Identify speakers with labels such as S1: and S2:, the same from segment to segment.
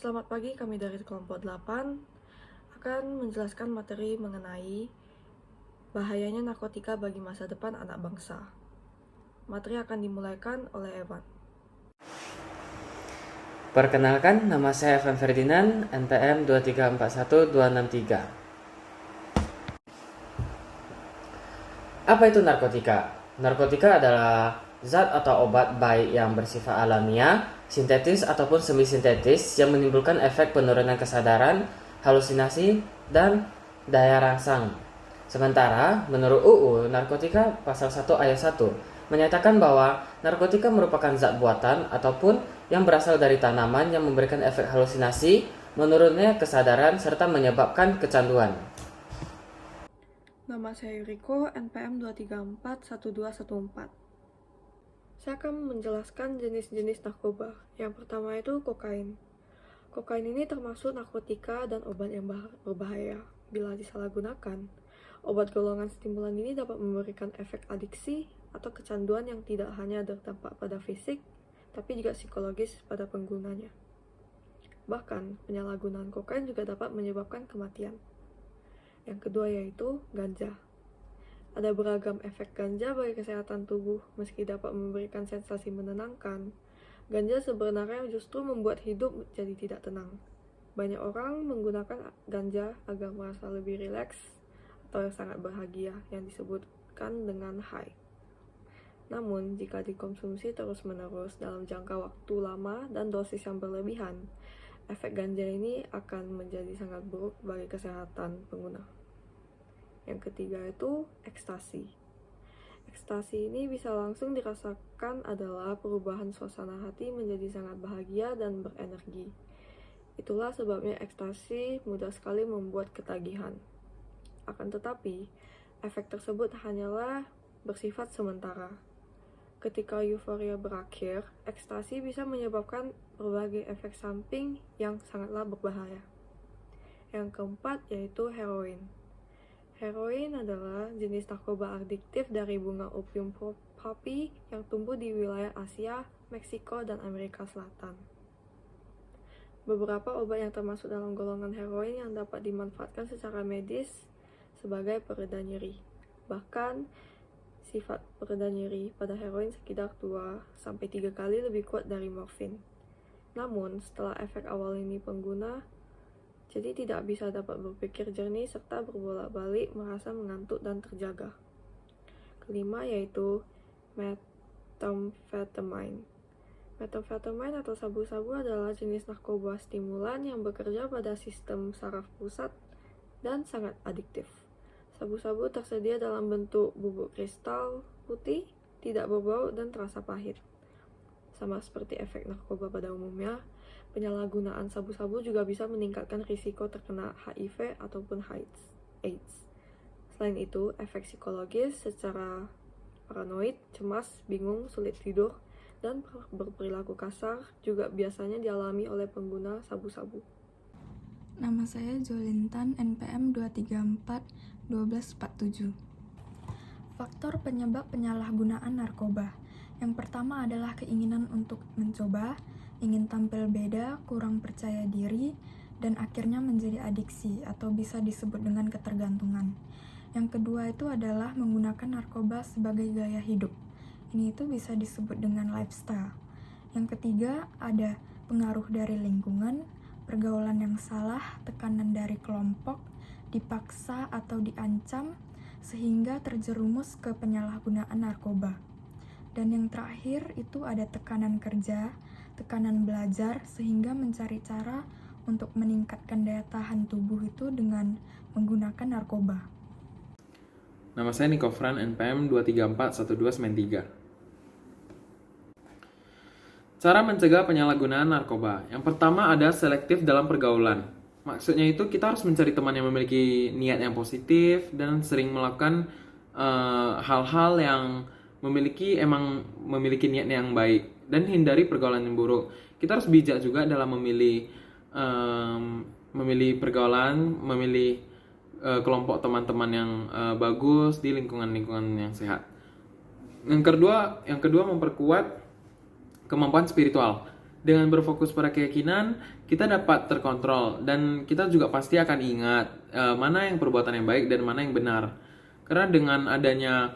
S1: Selamat pagi, kami dari kelompok 8 akan menjelaskan materi mengenai bahayanya narkotika bagi masa depan anak bangsa. Materi akan dimulaikan oleh Evan.
S2: Perkenalkan, nama saya Evan Ferdinand, NPM 2341263. Apa itu narkotika? Narkotika adalah zat atau obat baik yang bersifat alamiah, sintetis ataupun semi-sintetis yang menimbulkan efek penurunan kesadaran, halusinasi, dan daya rangsang. Sementara, menurut UU Narkotika Pasal 1 Ayat 1 menyatakan bahwa narkotika merupakan zat buatan ataupun yang berasal dari tanaman yang memberikan efek halusinasi, menurunnya kesadaran, serta menyebabkan kecanduan.
S1: Nama saya Yuriko, NPM 2341214. Saya akan menjelaskan jenis-jenis narkoba. Yang pertama itu kokain. Kokain ini termasuk narkotika dan obat yang berbahaya. Bila disalahgunakan, obat golongan stimulan ini dapat memberikan efek adiksi atau kecanduan yang tidak hanya berdampak pada fisik, tapi juga psikologis pada penggunanya. Bahkan, penyalahgunaan kokain juga dapat menyebabkan kematian. Yang kedua yaitu ganja. Ada beragam efek ganja bagi kesehatan tubuh, meski dapat memberikan sensasi menenangkan. Ganja sebenarnya justru membuat hidup jadi tidak tenang. Banyak orang menggunakan ganja agar merasa lebih rileks atau sangat bahagia, yang disebutkan dengan high. Namun, jika dikonsumsi terus-menerus dalam jangka waktu lama dan dosis yang berlebihan, efek ganja ini akan menjadi sangat buruk bagi kesehatan pengguna. Yang ketiga itu ekstasi. Ekstasi ini bisa langsung dirasakan adalah perubahan suasana hati menjadi sangat bahagia dan berenergi. Itulah sebabnya ekstasi mudah sekali membuat ketagihan. Akan tetapi, efek tersebut hanyalah bersifat sementara. Ketika euforia berakhir, ekstasi bisa menyebabkan berbagai efek samping yang sangatlah berbahaya. Yang keempat yaitu heroin. Heroin adalah jenis narkoba adiktif dari bunga opium poppy yang tumbuh di wilayah Asia, Meksiko, dan Amerika Selatan. Beberapa obat yang termasuk dalam golongan heroin yang dapat dimanfaatkan secara medis sebagai pereda nyeri. Bahkan, sifat pereda nyeri pada heroin sekitar 2-3 kali lebih kuat dari morfin. Namun, setelah efek awal ini pengguna jadi tidak bisa dapat berpikir jernih serta berbolak-balik merasa mengantuk dan terjaga. Kelima yaitu methamphetamine. Methamphetamine atau sabu-sabu adalah jenis narkoba stimulan yang bekerja pada sistem saraf pusat dan sangat adiktif. Sabu-sabu tersedia dalam bentuk bubuk kristal putih, tidak berbau dan terasa pahit. Sama seperti efek narkoba pada umumnya, penyalahgunaan sabu-sabu juga bisa meningkatkan risiko terkena HIV ataupun AIDS. Selain itu, efek psikologis secara paranoid, cemas, bingung, sulit tidur, dan berperilaku kasar juga biasanya dialami oleh pengguna sabu-sabu.
S3: Nama saya Jolintan, NPM 2341247. Faktor penyebab penyalahgunaan narkoba. Yang pertama adalah keinginan untuk mencoba, ingin tampil beda, kurang percaya diri, dan akhirnya menjadi adiksi atau bisa disebut dengan ketergantungan. Yang kedua itu adalah menggunakan narkoba sebagai gaya hidup. Ini itu bisa disebut dengan lifestyle. Yang ketiga ada pengaruh dari lingkungan, pergaulan yang salah, tekanan dari kelompok, dipaksa atau diancam, sehingga terjerumus ke penyalahgunaan narkoba. Dan yang terakhir itu ada tekanan kerja, tekanan belajar, sehingga mencari cara untuk meningkatkan daya tahan tubuh itu dengan menggunakan narkoba.
S4: Nama saya Niko Fran, NPM 2341293. Cara mencegah penyalahgunaan narkoba. Yang pertama ada selektif dalam pergaulan. Maksudnya itu kita harus mencari teman yang memiliki niat yang positif dan sering melakukan hal-hal yang memiliki niat yang baik, dan hindari pergaulan yang buruk. Kita harus bijak juga dalam memilih pergaulan, memilih kelompok teman-teman yang bagus di lingkungan-lingkungan yang sehat. Yang kedua memperkuat kemampuan spiritual. Dengan berfokus pada keyakinan, kita dapat terkontrol dan kita juga pasti akan ingat mana yang perbuatan yang baik dan mana yang benar. Karena dengan adanya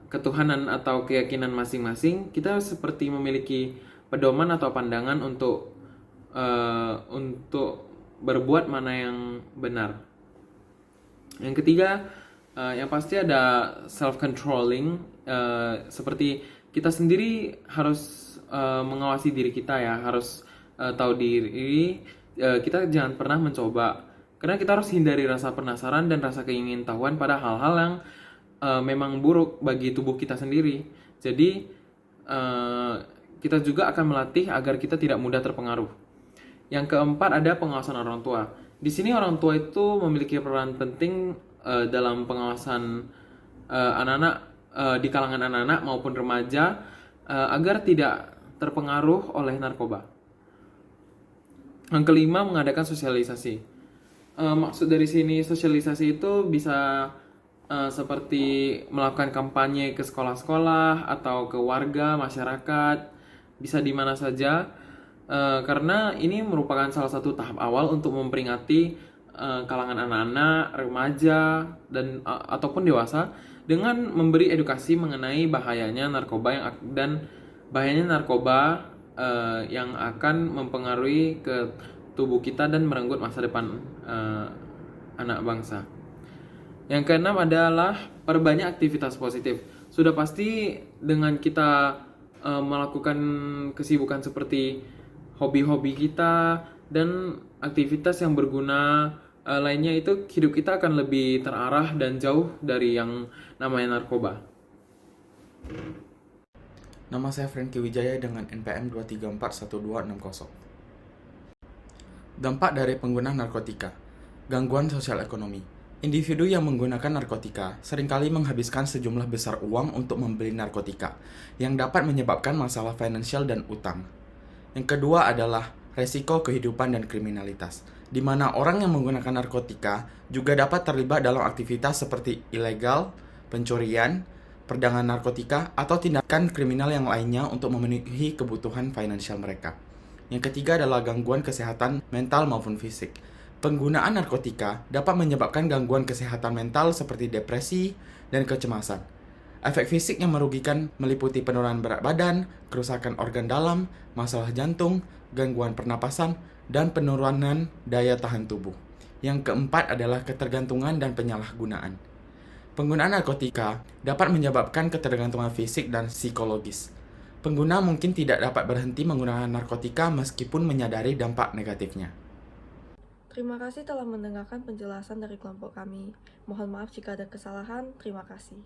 S4: ketuhanan atau keyakinan masing-masing, kita seperti memiliki pedoman atau pandangan untuk berbuat mana yang benar. Yang ketiga, yang pasti ada self-controlling, seperti kita sendiri harus mengawasi diri kita ya, harus tahu diri, kita jangan pernah mencoba. Karena kita harus hindari rasa penasaran dan rasa keingintahuan pada hal-hal yang memang buruk bagi tubuh kita sendiri. Jadi, kita juga akan melatih agar kita tidak mudah terpengaruh. Yang keempat ada pengawasan orang tua. Di sini orang tua itu memiliki peran penting dalam pengawasan anak-anak di kalangan anak-anak maupun remaja agar tidak terpengaruh oleh narkoba. Yang kelima, mengadakan sosialisasi. Maksud dari sini sosialisasi itu bisa seperti melakukan kampanye ke sekolah-sekolah atau ke warga, masyarakat, bisa di mana saja, karena ini merupakan salah satu tahap awal untuk memperingati kalangan anak-anak, remaja, dan ataupun dewasa dengan memberi edukasi mengenai bahayanya narkoba yang akan mempengaruhi ke tubuh kita dan merenggut masa depan anak bangsa. Yang keenam adalah perbanyak aktivitas positif. Sudah pasti dengan kita melakukan kesibukan seperti hobi-hobi kita dan aktivitas yang berguna lainnya, itu hidup kita akan lebih terarah dan jauh dari yang namanya narkoba.
S5: Nama saya Franky Wijaya dengan NPM 2341260. Dampak dari penggunaan narkotika. Gangguan sosial ekonomi. Individu yang menggunakan narkotika seringkali menghabiskan sejumlah besar uang untuk membeli narkotika, yang dapat menyebabkan masalah finansial dan utang. Yang kedua adalah resiko kehidupan dan kriminalitas, di mana orang yang menggunakan narkotika juga dapat terlibat dalam aktivitas seperti ilegal, pencurian, perdagangan narkotika, atau tindakan kriminal yang lainnya untuk memenuhi kebutuhan finansial mereka. Yang ketiga adalah gangguan kesehatan mental maupun fisik. Penggunaan narkotika dapat menyebabkan gangguan kesehatan mental seperti depresi dan kecemasan. Efek fisik yang merugikan meliputi penurunan berat badan, kerusakan organ dalam, masalah jantung, gangguan pernapasan, dan penurunan daya tahan tubuh. Yang keempat adalah ketergantungan dan penyalahgunaan. Penggunaan narkotika dapat menyebabkan ketergantungan fisik dan psikologis. Pengguna mungkin tidak dapat berhenti menggunakan narkotika meskipun menyadari dampak negatifnya.
S1: Terima kasih telah mendengarkan penjelasan dari kelompok kami. Mohon maaf jika ada kesalahan. Terima kasih.